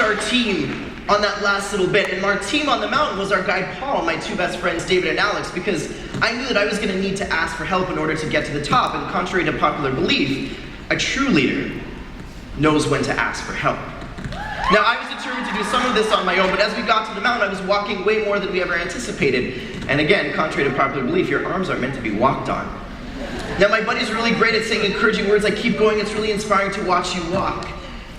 our team on that last little bit. And our team on the mountain was our guide Paul and my two best friends David and Alex, because I knew that I was going to need to ask for help in order to get to the top. And contrary to popular belief, a true leader knows when to ask for help. Now, I was determined to do some of this on my own, but as we got to the mountain, I was walking way more than we ever anticipated. And again, contrary to popular belief, your arms aren't meant to be walked on. Now, my buddy's really great at saying encouraging words like, keep going, it's really inspiring to watch you walk.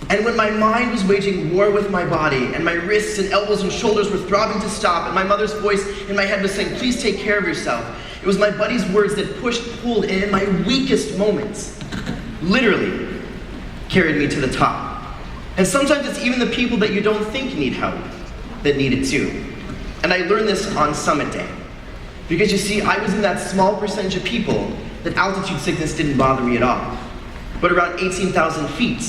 And when my mind was waging war with my body, and my wrists and elbows and shoulders were throbbing to stop, and my mother's voice in my head was saying, please take care of yourself, it was my buddy's words that pushed, pulled, and in my weakest moments, literally carried me to the top. And sometimes it's even the people that you don't think need help that need it too. And I learned this on Summit Day. Because you see, I was in that small percentage of people that altitude sickness didn't bother me at all. But around 18,000 feet,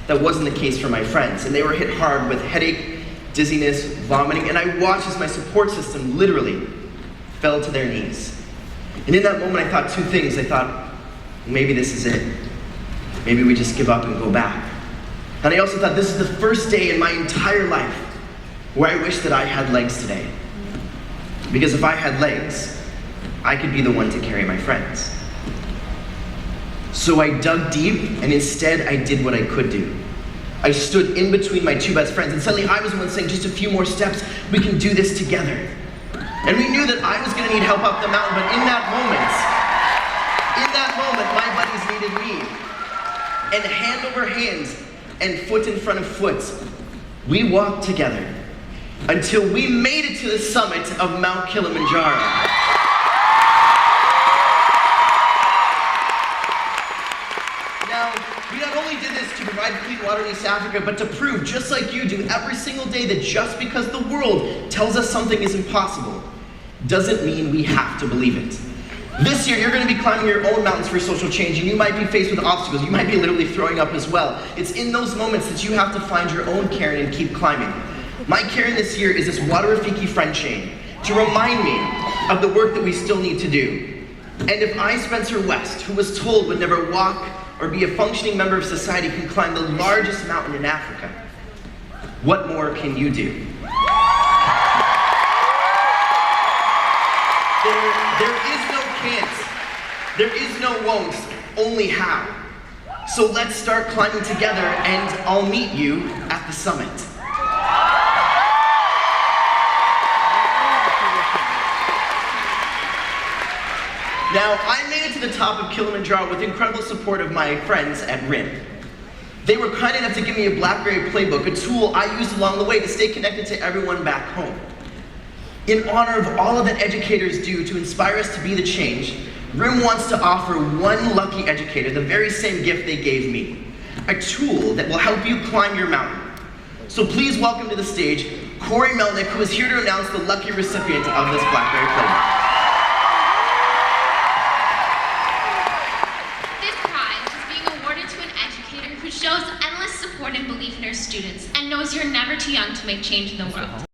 that wasn't the case for my friends. And they were hit hard with headache, dizziness, vomiting, and I watched as my support system literally fell to their knees. And in that moment I thought two things. I thought, maybe this is it. Maybe we just give up and go back. And I also thought, this is the first day in my entire life where I wish that I had legs today. Because if I had legs, I could be the one to carry my friends. So I dug deep, and instead I did what I could do. I stood in between my two best friends, and suddenly I was the one saying, just a few more steps, we can do this together. And we knew that I was going to need help up the mountain, but in that moment, my buddies needed me. And hand over hand, and foot in front of foot, we walked together until we made it to the summit of Mount Kilimanjaro. Now, we not only did this to provide clean water in East Africa, but to prove, just like you do every single day, that just because the world tells us something is impossible, doesn't mean we have to believe it. This year, you're going to be climbing your own mountains for social change, and you might be faced with obstacles. You might be literally throwing up as well. It's in those moments that you have to find your own cairn and keep climbing. My cairn this year is this Water Rafiki friend chain to remind me of the work that we still need to do. And if I, Spencer West, who was told would never walk or be a functioning member of society, can climb the largest mountain in Africa, what more can you do? There is no can't, there is no won't, only how. So let's start climbing together, and I'll meet you at the summit. Now, I made it to the top of Kilimanjaro with incredible support of my friends at RIN. They were kind enough to give me a BlackBerry playbook, a tool I used along the way to stay connected to everyone back home. In honor of all of that educators do to inspire us to be the change, RIM wants to offer one lucky educator the very same gift they gave me, a tool that will help you climb your mountain. So please welcome to the stage Corey Melnick, who is here to announce the lucky recipient of this BlackBerry playbook. This prize is being awarded to an educator who shows endless support and belief in her students and knows you're never too young to make change in the world.